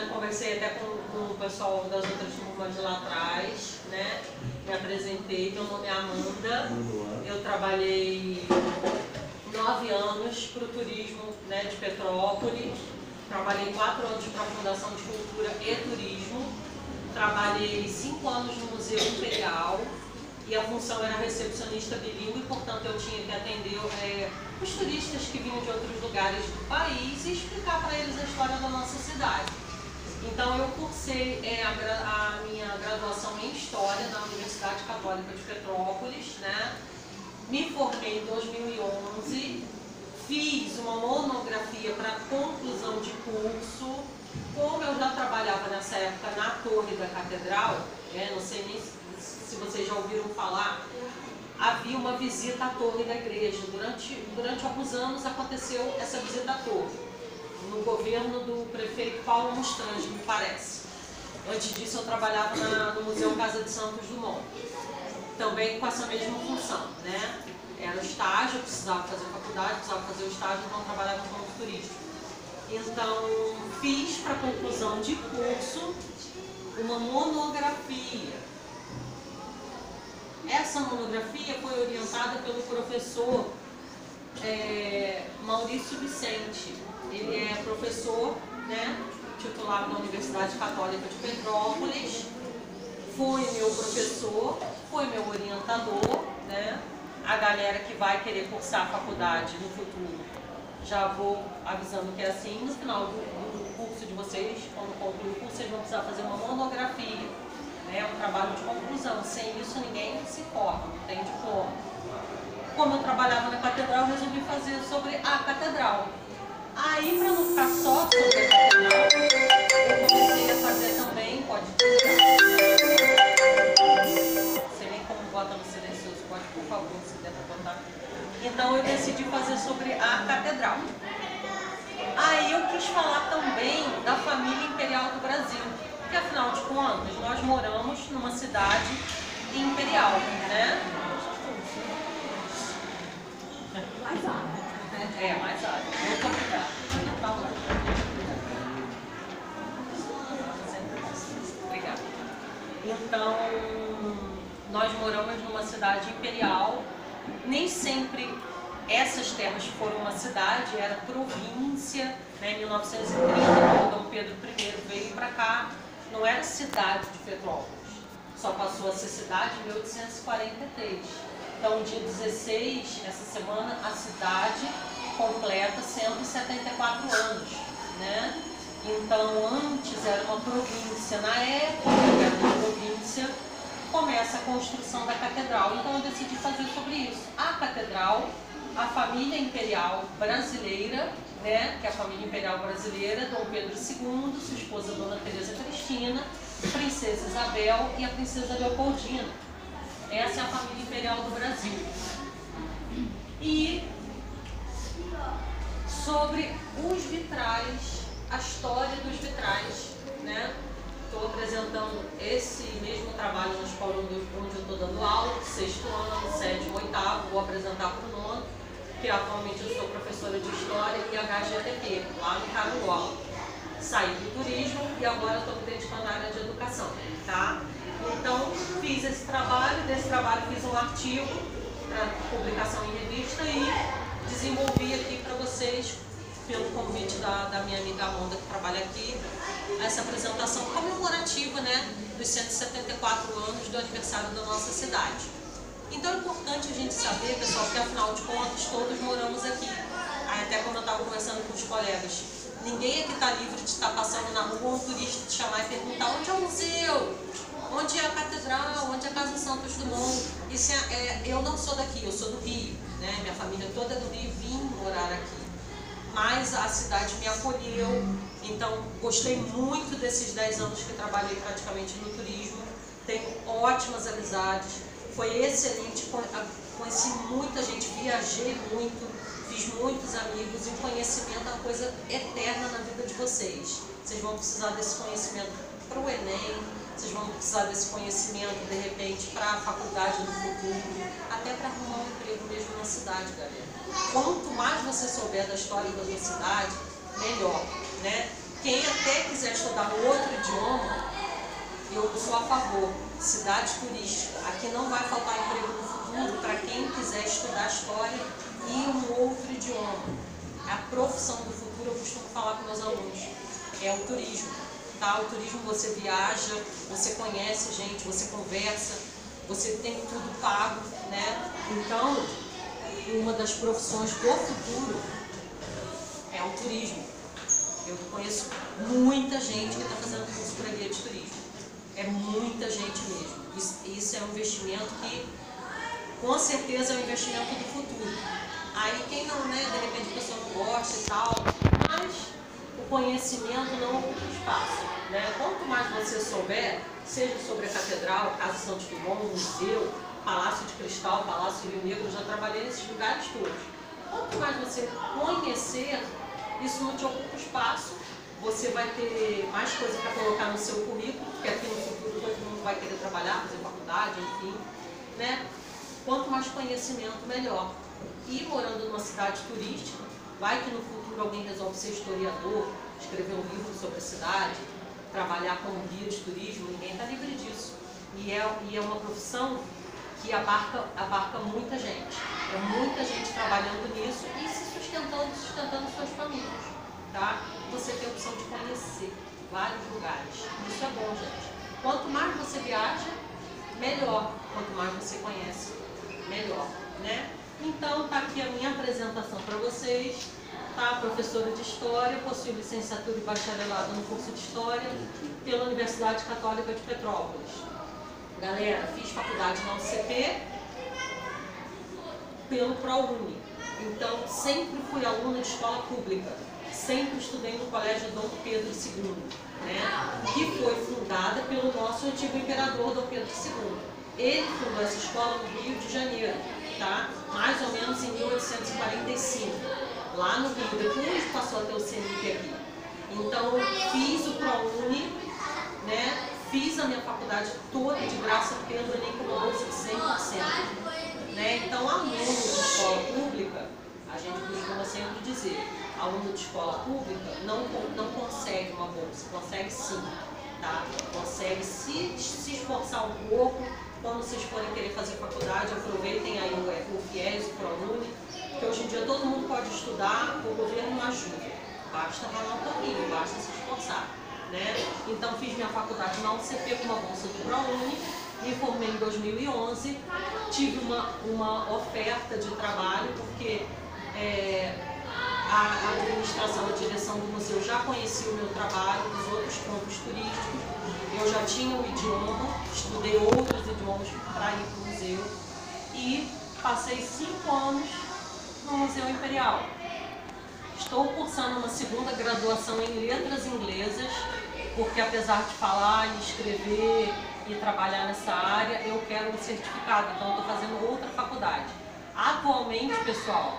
já conversei até com o pessoal das outras turmas de lá atrás, né? Me apresentei, meu nome é Amanda. Eu trabalhei 9 anos para o turismo, né, de Petrópolis. Trabalhei 4 anos para a Fundação de Cultura e Turismo. Trabalhei 5 anos no Museu Imperial. E a função era recepcionista bilíngue, portanto eu tinha que atender os turistas que vinham de outros lugares do país e explicar para eles a história da nossa cidade. Então eu cursei a minha graduação em História na Universidade Católica de Petrópolis, né? Me formei em 2011, fiz uma monografia para conclusão de curso. Como eu já trabalhava nessa época na Torre da Catedral, não sei nem se vocês já ouviram falar, havia uma visita à torre da igreja. Durante alguns anos aconteceu essa visita à torre, no governo do prefeito Paulo Mustrange, me parece. Antes disso eu trabalhava no Museu Casa de Santos Dumont, também com essa mesma função, né? Era o estágio, eu precisava fazer faculdade, precisava fazer o estágio, então eu trabalhava no ponto turístico. Então fiz para conclusão de curso uma monografia. Essa monografia foi orientada pelo professor Maurício Vicente. Ele é professor, né, titular da Universidade Católica de Petrópolis. Foi meu professor, foi meu orientador, né? A galera que vai querer cursar a faculdade no futuro, já vou avisando que é assim. No final do curso de vocês, quando concluir o curso, vocês vão precisar fazer uma monografia. É um trabalho de conclusão. Sem isso ninguém se forma, não tem diploma. Como eu trabalhava na catedral, eu resolvi fazer sobre a catedral. Aí, para não ficar só sobre a catedral, eu comecei a fazer também, pode não sei nem como bota no silencioso, pode, por favor, se der para botar. Então eu decidi fazer sobre a catedral. Aí eu quis falar também da família imperial do Brasil. Porque, afinal de contas, nós moramos numa cidade imperial, né? Mais área. Mais área. Muito obrigada. Obrigada. Então, nós moramos numa cidade imperial. Nem sempre essas terras foram uma cidade, era província, né? Em 1930, quando Dom Pedro I veio para cá, não era cidade de Petrópolis, só passou a ser cidade em 1843. Então, dia 16, essa semana, a cidade completa 174 anos, né? Então, antes era uma província. Na época que era uma província, começa a construção da catedral. Então, eu decidi fazer sobre isso. A catedral, a família imperial brasileira, né, que é a família imperial brasileira, Dom Pedro II, sua esposa Dona Teresa Cristina, Princesa Isabel e a Princesa Leopoldina. Essa é a família imperial do Brasil. E sobre os vitrais, a história dos vitrais, né? Estou apresentando esse mesmo trabalho na escola onde eu estou dando aula, 6º ano, 7º, 8º, vou apresentar para o 9º, que atualmente eu sou professora de História e HGTP, lá no Caruaru. Saí do turismo e agora estou me dedicando à área de educação, tá? Então, fiz esse trabalho, desse trabalho fiz um artigo para publicação em revista e desenvolvi aqui para vocês, pelo convite da minha amiga Amanda, que trabalha aqui, essa apresentação comemorativa, né, dos 174 anos do aniversário da nossa cidade. Então é importante a gente saber, pessoal, que afinal de contas todos moramos aqui. Aí, até como eu estava conversando com os colegas, ninguém aqui está livre de estar passando na rua, um turista te chamar e perguntar onde é o museu, onde é a catedral, onde é a Casa Santos Dumont. Isso eu não sou daqui, eu sou do Rio, né? Minha família toda é do Rio, vim morar aqui. Mas a cidade me acolheu, então gostei muito desses 10 anos que trabalhei praticamente no turismo, tenho ótimas amizades, foi excelente, conheci muita gente, viajei muito, fiz muitos amigos e o conhecimento é uma coisa eterna na vida de vocês. Vocês vão precisar desse conhecimento para o Enem, vocês vão precisar desse conhecimento, de repente, para a faculdade no futuro, até para arrumar um emprego mesmo na cidade, galera. Quanto mais você souber da história da sua cidade, melhor, né? Quem até quiser estudar outro idioma, eu sou a favor. Cidade turística. Aqui não vai faltar emprego no futuro para quem quiser estudar história e um outro idioma. A profissão do futuro, eu costumo falar com meus alunos, é o turismo. Tá? O turismo você viaja, você conhece gente, você conversa, você tem tudo pago, né? Então, uma das profissões do futuro é o turismo. Eu conheço muita gente que está fazendo curso para guia de turismo. É muita gente mesmo. Isso é um investimento que, com certeza, é um investimento do futuro. Aí quem não, né, de repente a pessoa não gosta e tal, mas o conhecimento não ocupa espaço, né? Quanto mais você souber, seja sobre a Catedral, Casa Santos Dumont, Museu, Palácio de Cristal, Palácio de Rio Negro, eu já trabalhei nesses lugares todos. Quanto mais você conhecer, isso não te ocupa espaço, você vai ter mais coisa para colocar no seu currículo, porque aqui no futuro todo mundo vai querer trabalhar, fazer faculdade, enfim, né? Quanto mais conhecimento, melhor. E morando numa cidade turística, vai que no futuro alguém resolve ser historiador, escrever um livro sobre a cidade, trabalhar como guia de turismo, ninguém está livre disso. E é uma profissão que abarca muita gente. É muita gente trabalhando nisso e se sustentando suas famílias. Tá? Você tem a opção de conhecer vários lugares. Isso é bom, gente. Quanto mais você viaja, melhor. Quanto mais você conhece, melhor, né? Então, tá aqui a minha apresentação para vocês. Tá? Professora de História, possui licenciatura e bacharelado no curso de História pela Universidade Católica de Petrópolis. Galera, fiz faculdade na UCP pelo ProUni. Então, sempre fui aluna de escola pública. Sempre estudei no Colégio Dom Pedro II, né? Que foi fundada pelo nosso antigo imperador Dom Pedro II. Ele fundou essa escola no Rio de Janeiro, tá? Mais ou menos em 1845, lá no Rio. Depois passou a ter o CENIP aqui. Então, fiz o ProUni, né? Fiz a minha faculdade toda de graça pelo Enem com bolsa de 100%. Né? Então, aluno de escola pública, a gente costuma sempre dizer, aluno de escola pública não consegue uma bolsa, consegue sim, tá? Consegue se esforçar um pouco. Quando vocês forem querer fazer faculdade, aproveitem aí o FIES, o ProUni, porque hoje em dia todo mundo pode estudar, o governo não ajuda, basta ralar um pouquinho, basta se esforçar, né? Então fiz minha faculdade na UCP com uma bolsa do ProUni, me formei em 2011, tive uma oferta de trabalho, porque a administração, a direção do museu já conhecia o meu trabalho dos outros campos turísticos, eu já tinha o idioma, estudei outros idiomas para ir para o museu e passei 5 anos no Museu Imperial. Estou cursando uma segunda graduação em letras inglesas, porque apesar de falar e escrever e trabalhar nessa área, eu quero um certificado, então estou fazendo outra faculdade. Atualmente, pessoal,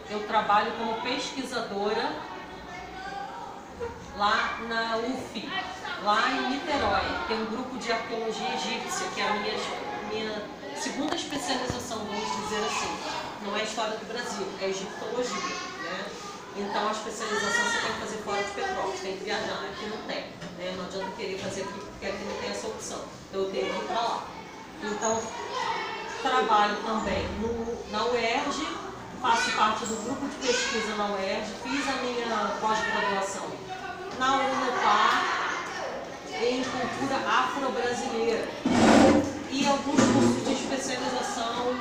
eu trabalho como pesquisadora lá na UF, lá em Niterói. Tem um grupo de arqueologia egípcia, que é a minha segunda especialização, vamos dizer assim. Não é história do Brasil, é egiptologia, né? Então a especialização você tem que fazer fora de Petrópolis, tem que viajar, aqui não tem, né? Não adianta querer fazer aqui, porque aqui não tem essa opção, então eu tenho que ir para lá. Então, trabalho também na UERJ, faço parte do grupo de pesquisa na UERJ, fiz a minha pós-graduação na UNEPAR em cultura afro-brasileira e alguns cursos de especialização,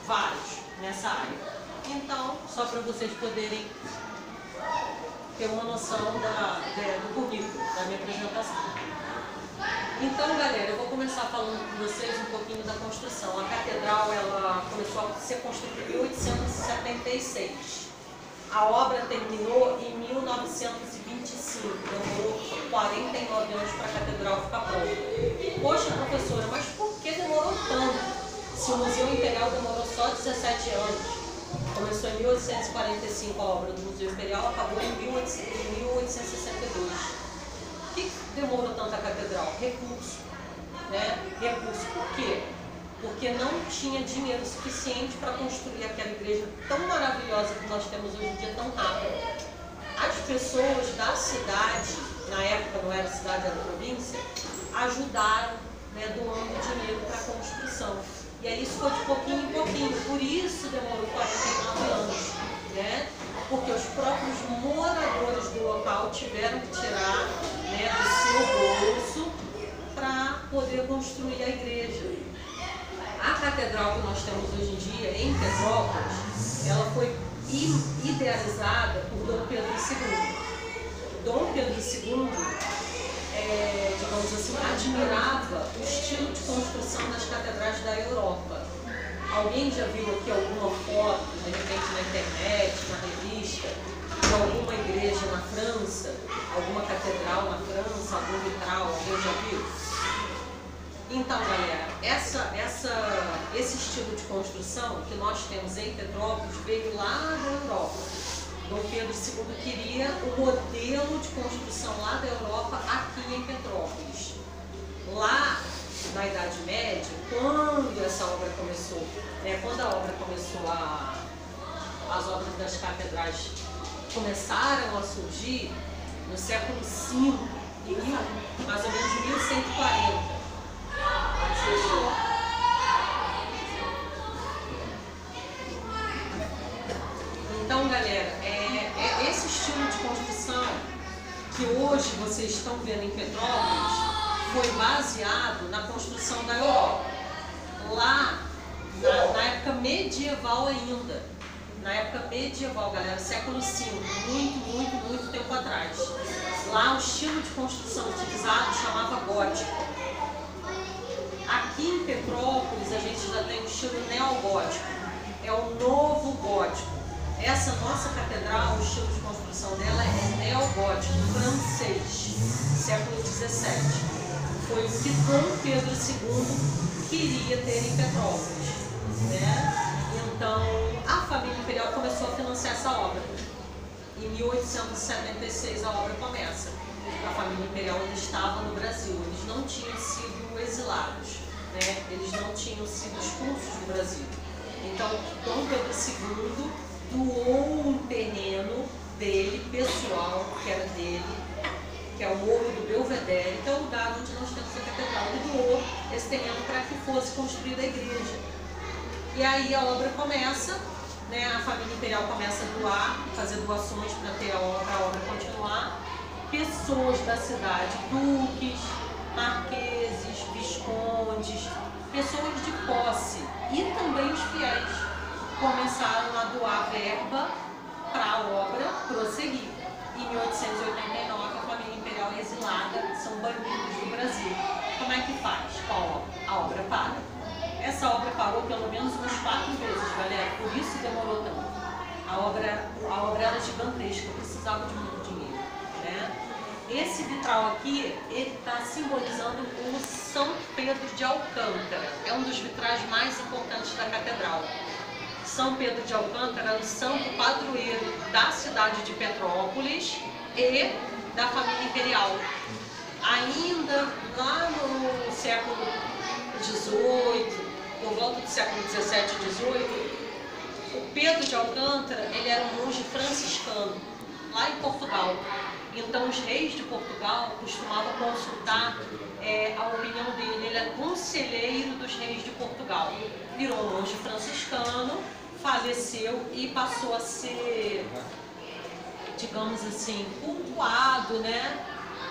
vários, nessa área. Então, só para vocês poderem ter uma noção do currículo, da minha apresentação. Então, galera, eu vou começar falando com vocês um pouquinho da construção. A catedral, ela começou a ser construída em 1876. A obra terminou em 1925, demorou 49 anos para a catedral ficar pronta. Poxa, professora, mas por que demorou tanto? Se o Museu Imperial demorou só 17 anos. Começou em 1845 a obra do Museu Imperial, acabou em 1862. Por que demorou tanto a catedral? Recurso, né? Recurso. Por quê? Porque não tinha dinheiro suficiente para construir aquela igreja tão maravilhosa que nós temos hoje em dia, tão rápido. As pessoas da cidade, na época não era cidade, era província, ajudaram, né, doando dinheiro para a construção. E aí isso foi de pouquinho em pouquinho, por isso demorou 49 anos, né? Porque os próprios moradores do local tiveram que tirar, né, do seu bolso para poder construir a igreja. A catedral que nós temos hoje em dia, em Petrópolis, ela foi idealizada por Dom Pedro II. Dom Pedro II, digamos assim, admirava o estilo de construção das catedrais da Europa. Alguém já viu aqui alguma foto, de repente na internet, na revista, de alguma igreja na França, alguma catedral na França, algum vitral, alguém já viu? Então, galera, esse estilo de construção que nós temos em Petrópolis veio lá da Europa. Dom Pedro II queria o modelo de construção lá da Europa aqui em Petrópolis. Lá na Idade Média, quando essa obra começou, né, quando a obra começou, as obras das catedrais começaram a surgir no século V, mais ou menos 1140. Então, galera, esse estilo de construção que hoje vocês estão vendo em Petrópolis foi baseado na construção da Europa. Lá, na época medieval ainda, na época medieval, galera, século V, muito tempo atrás. Lá o estilo de construção utilizado chamava gótico. Aqui em Petrópolis a gente já tem o estilo neogótico, é o novo gótico. Essa nossa catedral, o estilo de construção dela é neogótico, francês, século XVII. Foi o que Dom Pedro II queria ter em Petrópolis, né? Então, a família imperial começou a financiar essa obra. Em 1876 a obra começa. A família imperial ainda estava no Brasil, eles não tinham sido exilados, né? Eles não tinham sido expulsos do Brasil. Então, Dom Pedro II doou um terreno dele, pessoal, que era dele, que é o Morro do Belvedere, que é o lugar onde nós temos a catedral. Ele doou esse terreno para que fosse construída a igreja. E aí a obra começa, né? A família imperial começa a doar, fazer doações para ter a obra continuar. Pessoas da cidade, duques, marqueses, viscondes, pessoas de posse e também os fiéis começaram a doar verba para a obra prosseguir. Em 1889 a família imperial é exilada, são banidos do Brasil. Como é que faz com a obra? A obra para. Essa obra parou pelo menos umas 4 vezes, galera, por isso demorou tanto. A obra era gigantesca, precisava de muito dinheiro, né? Esse vitral aqui, ele está simbolizando o São Pedro de Alcântara. É um dos vitrais mais importantes da catedral. São Pedro de Alcântara é o santo padroeiro da cidade de Petrópolis e da família imperial. Ainda lá no século XVIII, por volta do século XVII e XVIII, o Pedro de Alcântara ele era um monge franciscano, lá em Portugal. Então os reis de Portugal costumavam consultar a opinião dele. Ele é conselheiro dos reis de Portugal. Virou um monge franciscano, faleceu e passou a ser, digamos assim, cultuado, né,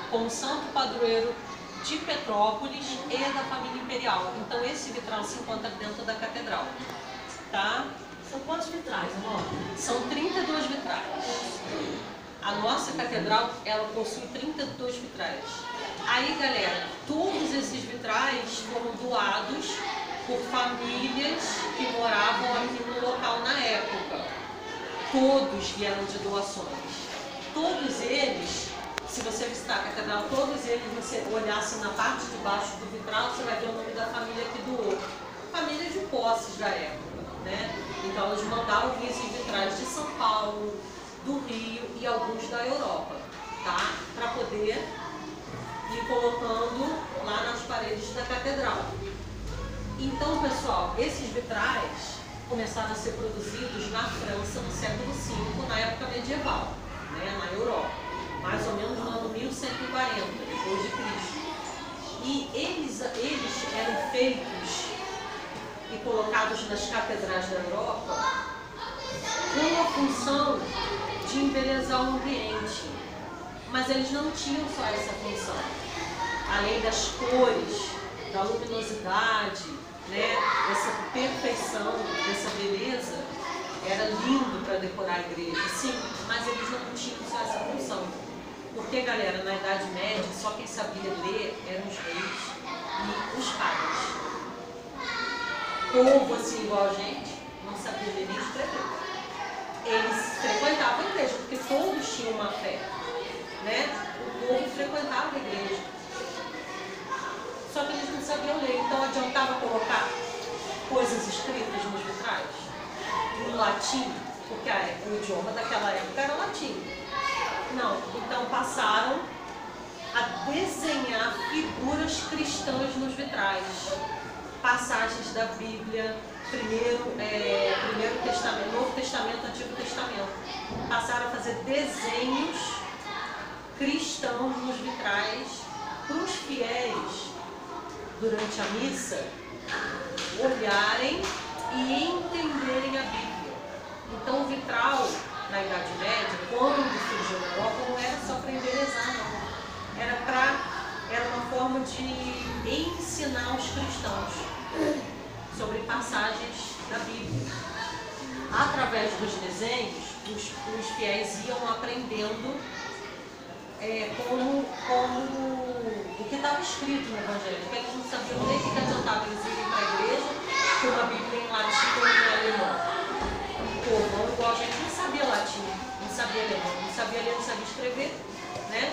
como santo padroeiro de Petrópolis e da família imperial. Então esse vitral se encontra dentro da catedral, tá? São quantos vitrais, amor? São 32 vitrais. A nossa catedral, ela possui 32 vitrais. Aí, galera, todos esses vitrais foram doados por famílias que moravam aqui no local na época. Todos vieram de doações. Todos eles, se você visitar a catedral, todos eles, você olhasse na parte de baixo do vitral, você vai ver o nome da família que doou. Família de posses da época, né? Então, eles mandaram vir esses vitrais de São Paulo, do Rio e alguns da Europa, tá? Para poder ir colocando lá nas paredes da catedral. Então, pessoal, esses vitrais começaram a ser produzidos na França no século V, na época medieval, né, na Europa, mais ou menos no ano 1140 depois de Cristo. E eles eram feitos e colocados nas catedrais da Europa com a função de embelezar o ambiente. Mas eles não tinham só essa função. Além das cores, da luminosidade, né, dessa perfeição, dessa beleza, era lindo para decorar a igreja, sim, mas eles não tinham só essa função. Porque, galera, na Idade Média, só quem sabia ler eram os reis e os padres. Povo assim igual a gente, não sabia ler nem escrever. Eles frequentavam a igreja, porque todos tinham uma fé, né? O povo frequentava a igreja. Só que eles não sabiam ler, então adiantava colocar coisas escritas nos vitrais, no latim, porque o idioma daquela época era latim. Não, então passaram a desenhar figuras cristãs nos vitrais, passagens da Bíblia, primeiro Testamento, Novo Testamento, Antigo Testamento. Passaram a fazer desenhos cristãos nos vitrais para os fiéis, durante a missa, olharem e entenderem a Bíblia. Então o vitral, na Idade Média, quando surgiu na Europa, não era só para embelezar, não. Era uma forma de ensinar os cristãos sobre passagens da Bíblia. Através dos desenhos, os fiéis iam aprendendo o que estava escrito no Evangelho, porque eles não sabiam nem o que adiantava eles irem para a igreja com uma Bíblia em latim ou em alemão. O povo, igual a gente, não sabia latim, não sabia alemão, não sabia ler, não sabia escrever, né?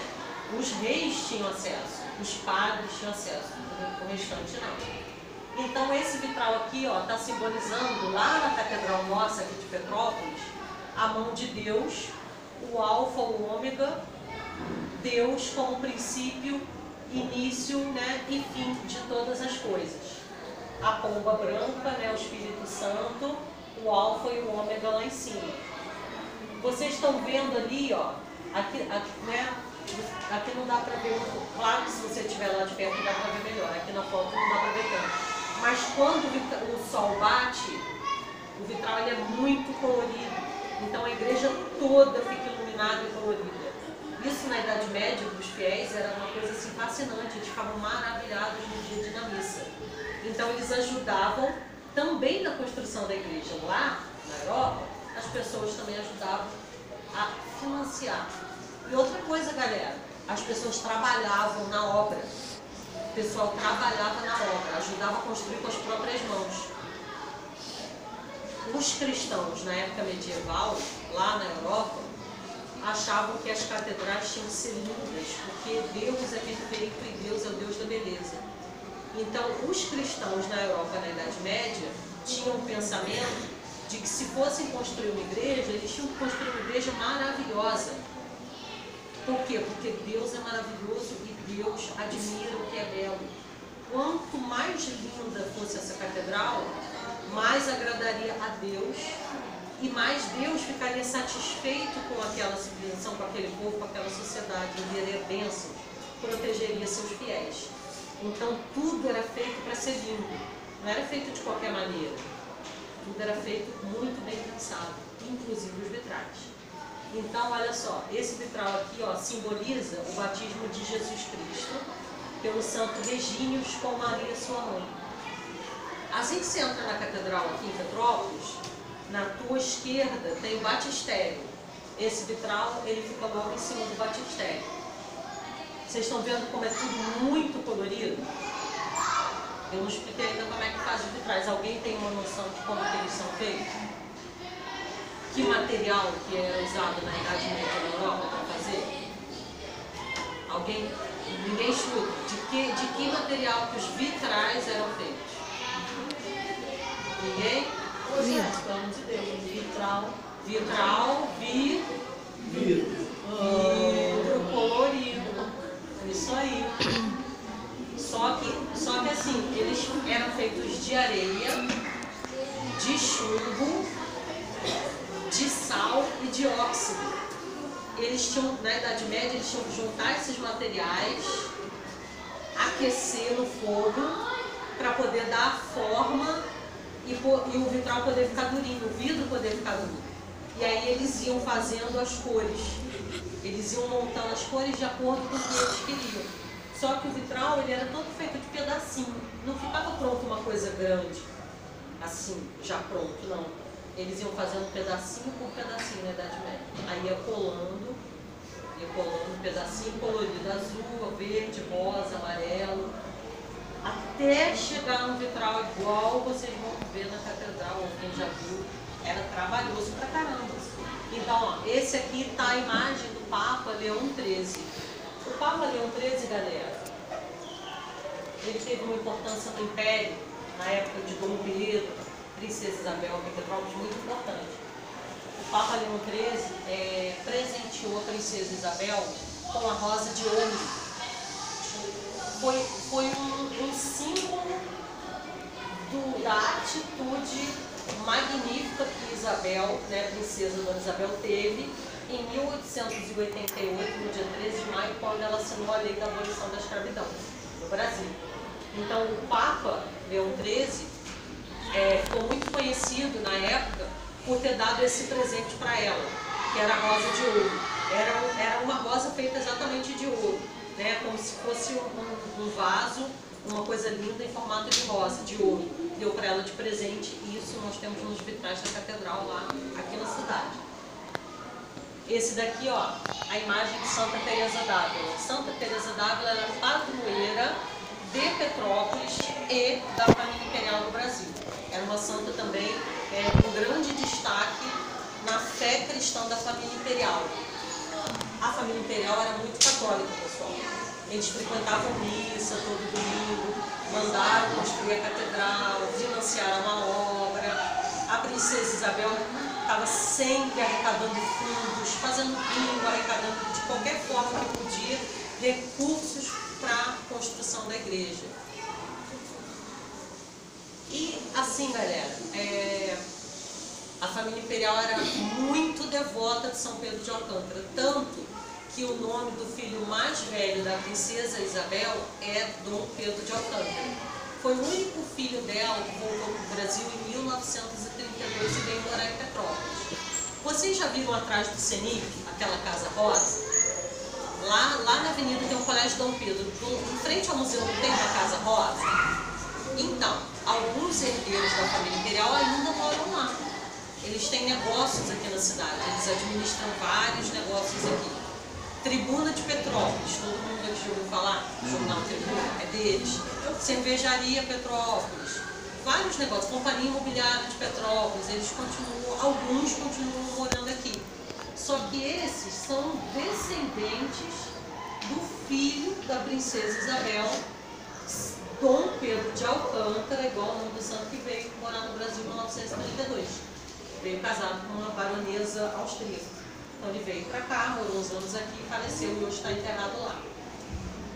Os reis tinham acesso, os padres tinham acesso, o restante não. Então esse vitral aqui está simbolizando lá na Catedral nossa aqui de Petrópolis a mão de Deus, o alfa, o ômega, Deus como princípio, início, né, e fim de todas as coisas. A pomba branca, né, o Espírito Santo, o alfa e o ômega lá em cima. Vocês estão vendo ali, aqui, né, aqui não dá para ver muito. Claro que se você estiver lá de perto dá para ver melhor. Aqui na foto não dá para ver tanto. Mas quando o sol bate, o vitral ele é muito colorido. Então a igreja toda fica iluminada e colorida. Isso na Idade Média, para os fiéis, era uma coisa assim fascinante. Eles ficavam maravilhados no dia da missa. Então eles ajudavam também na construção da igreja. Lá na Europa, as pessoas também ajudavam a financiar. E outra coisa, galera, as pessoas trabalhavam na obra. O pessoal trabalhava na obra, ajudava a construir com as próprias mãos. Os cristãos, na época medieval, lá na Europa, achavam que as catedrais tinham que ser lindas, porque Deus é perfeito e Deus é o Deus da beleza. Então, os cristãos na Europa, na Idade Média, tinham um pensamento de que se fossem construir uma igreja, eles tinham que construir uma igreja maravilhosa. Por quê? Porque Deus é maravilhoso e Deus admira o que é belo. Quanto mais linda fosse essa catedral, mais agradaria a Deus e mais Deus ficaria satisfeito com aquela civilização, com aquele povo, com aquela sociedade, enviaria bênçãos, protegeria seus fiéis. Então tudo era feito para ser lindo, não era feito de qualquer maneira. Tudo era feito muito bem pensado, inclusive os vitrais. Então, olha só, esse vitral aqui simboliza o batismo de Jesus Cristo pelo Santo Regínios com Maria, sua mãe. Assim que você entra na catedral aqui em Petrópolis, na tua esquerda tem o batistério. Esse vitral, ele fica logo em cima do batistério. Vocês estão vendo como é tudo muito colorido? Eu não expliquei ainda como é que faz os vitrais. Alguém tem uma noção de como que eles são feitos? Que material que era usado na Idade Média na Europa para fazer? Alguém? Ninguém escuta. De que material que os vitrais eram feitos? Ninguém? Pelo de Deus. Vitral, vidro colorido. Isso aí. Só que assim, eles eram feitos de areia, de chumbo, de sal e de óxido. eles tinham, na Idade Média, eles tinham que juntar esses materiais, aquecer no fogo, para poder dar a forma e o vitral poder ficar durinho, o vidro poder ficar duro. E aí eles iam fazendo as cores, eles iam montando as cores de acordo com o que eles queriam. Só que o vitral, ele era todo feito de pedacinho, não ficava pronto uma coisa grande, assim, já pronto, não. Eles iam fazendo pedacinho por pedacinho na Idade Média. Aí ia colando pedacinho colorido, azul, verde, rosa, amarelo, até chegar no vitral igual vocês vão ver na catedral, ou quem já viu, era trabalhoso pra caramba. Então, ó, esse aqui está a imagem do Papa Leão XIII. O Papa Leão XIII, galera, ele teve uma importância no Império, na época de Dom Pedro, Princesa Isabel, Petrópolis, muito importante. O Papa Leão XIII presenteou a Princesa Isabel com a Rosa de Ouro. Foi um símbolo da atitude magnífica que Isabel, né, Princesa Dona Isabel, teve em 1888, no dia 13 de maio, quando ela assinou a lei da abolição da escravidão no Brasil. Então, o Papa Leão XIII ficou muito conhecido na época por ter dado esse presente para ela, que era a rosa de ouro. Era uma rosa feita exatamente de ouro, né? Como se fosse um vaso, uma coisa linda em formato de rosa, de ouro. Deu para ela de presente, e isso nós temos nos vitrais da catedral lá, aqui na cidade. Esse daqui, ó, a imagem de Santa Teresa d'Ávila. Santa Teresa d'Ávila era padroeira de Petrópolis e da família imperial do Brasil. Era uma santa também com grande destaque na fé cristã da família imperial. A família imperial era muito católica, pessoal. Eles frequentavam missa todo domingo, mandaram construir a catedral, financiaram uma obra. A princesa Isabel estava sempre arrecadando fundos, fazendo bingo, arrecadando de qualquer forma que podia recursos para a construção da igreja. E assim, galera, a família imperial era muito devota de São Pedro de Alcântara, tanto que o nome do filho mais velho da princesa Isabel é Dom Pedro de Alcântara. Foi o único filho dela que voltou para o Brasil em 1932 e veio morar em Petrópolis. Vocês já viram atrás do CENIP, aquela casa rosa? Lá na avenida tem um colégio Dom Pedro. Em frente ao museu não tem uma casa rosa? Então, alguns herdeiros da família imperial ainda moram lá. Eles têm negócios aqui na cidade, eles administram vários negócios aqui. Tribuna de Petrópolis, todo mundo aqui já ouviu falar? Jornal Tribuna, é deles. Cervejaria Petrópolis, vários negócios. Companhia Imobiliária de Petrópolis, alguns continuam morando aqui. Só que esses são descendentes do filho da princesa Isabel, Dom Pedro de Alcântara, igual o nome do santo, que veio morar no Brasil em 1932. Veio casado com uma baronesa austríaca. Então ele veio para cá, morou uns anos aqui, faleceu e hoje está enterrado lá.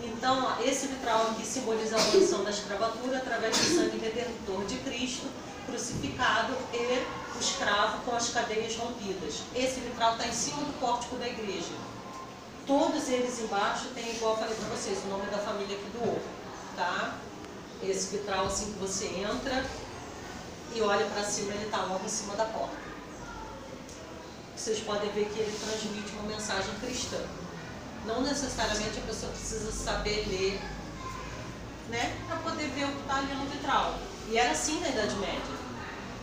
Então, ó, esse vitral aqui simboliza a abolição da escravatura através do sangue redentor de Cristo, crucificado, e o escravo com as cadeias rompidas. Esse vitral está em cima do pórtico da igreja. Todos eles embaixo tem, igual eu falei para vocês, o nome da família que doou, tá? Esse vitral, assim que você entra e olha para cima, ele está logo em cima da porta. Vocês podem ver que ele transmite uma mensagem cristã. Não necessariamente a pessoa precisa saber ler, né, para poder ver o que está ali no vitral. E era assim na Idade Média.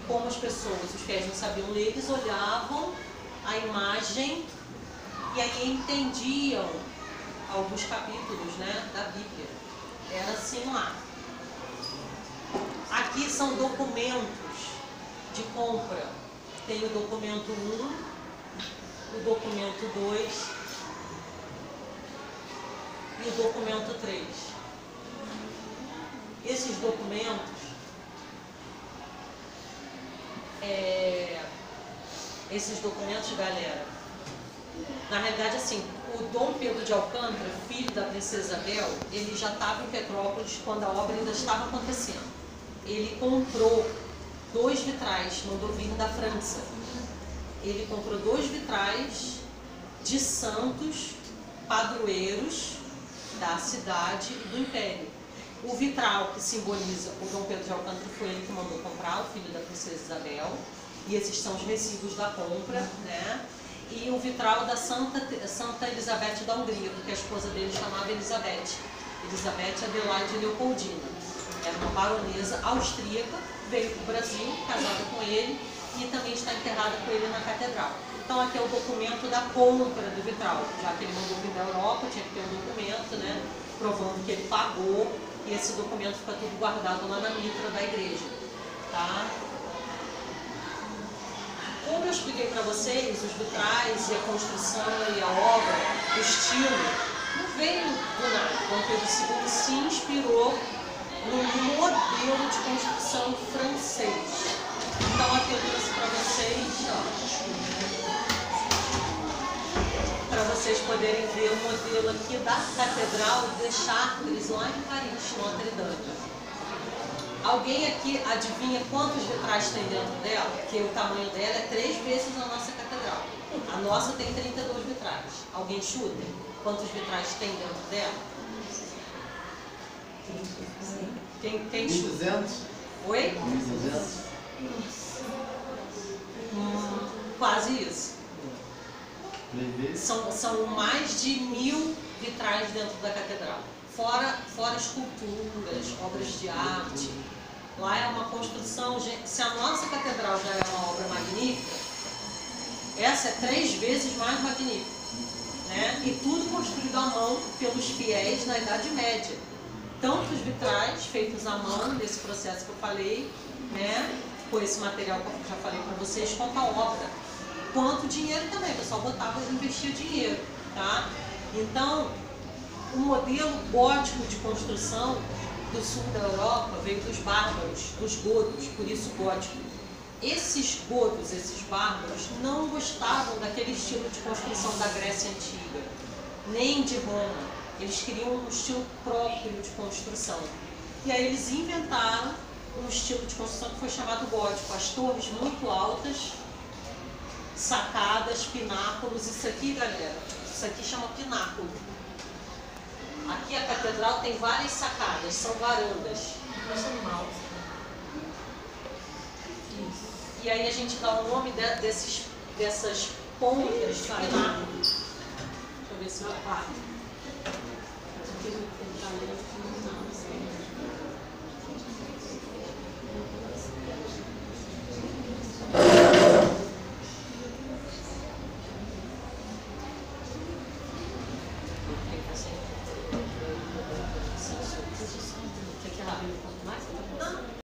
Como as pessoas, os fiéis não sabiam ler, eles olhavam a imagem e aí entendiam alguns capítulos, né, da Bíblia. Era assim lá. Aqui são documentos de compra. Tem o documento 1, o documento 2 e o documento 3. Esses documentos, galera, na realidade, assim, o Dom Pedro de Alcântara, filho da princesa Isabel, ele já estava em Petrópolis quando a obra ainda estava acontecendo. Ele comprou 2 vitrais, mandou vir da França. Ele comprou 2 vitrais de santos padroeiros da cidade e do império. O vitral que simboliza o Dom Pedro de Alcântara foi ele que mandou comprar, o filho da princesa Isabel, e esses são os recibos da compra, né? E o vitral da Santa Elizabeth da Hungria, porque a esposa dele chamava Elizabeth Adelaide Leopoldina. Era uma baronesa austríaca, veio para o Brasil, casada com ele, e também está enterrada com ele na catedral. Então aqui é o documento da compra do vitral, já que ele mandou vir da Europa, tinha que ter um documento, né, provando que ele pagou, e esse documento fica tudo guardado lá na mitra da igreja, tá? Como eu expliquei para vocês, os vitrais e a construção e a obra, o estilo, não veio do nada. Dom Pedro II se inspirou num modelo de construção francês. Então aqui eu trouxe para vocês, para vocês poderem ver o modelo aqui da Catedral de Chartres, lá em Paris, Notre Dame. Alguém aqui adivinha quantos vitrais tem dentro dela? Porque o tamanho dela é 3 vezes a nossa catedral. A nossa tem 32 vitrais. Alguém chuta? Quantos vitrais tem dentro dela? Quem chuta? 1.200? Oi? 1.200? Quase isso. São mais de 1000 vitrais dentro da catedral. Fora esculturas, obras de arte. Lá é uma construção, se a nossa catedral já é uma obra magnífica, essa é 3 vezes mais magnífica, né? E tudo construído à mão pelos fiéis na Idade Média. Tanto os vitrais feitos à mão, nesse processo que eu falei, né? Com esse material que eu já falei para vocês, quanto a obra. Quanto dinheiro também, o pessoal botava e investia dinheiro, tá? Então, o modelo gótico de construção do sul da Europa veio dos bárbaros, dos godos, por isso gótico. Esses godos, esses bárbaros, não gostavam daquele estilo de construção da Grécia Antiga, nem de Roma. Eles queriam um estilo próprio de construção. E aí eles inventaram um estilo de construção que foi chamado gótico. As torres muito altas, sacadas, pináculos. Isso aqui, galera, isso aqui chama pináculo. Aqui a catedral tem várias sacadas, são varandas. E aí a gente dá o nome dessas pontas de pináculo. Deixa eu ver se eu apago. Tem que ir rápido.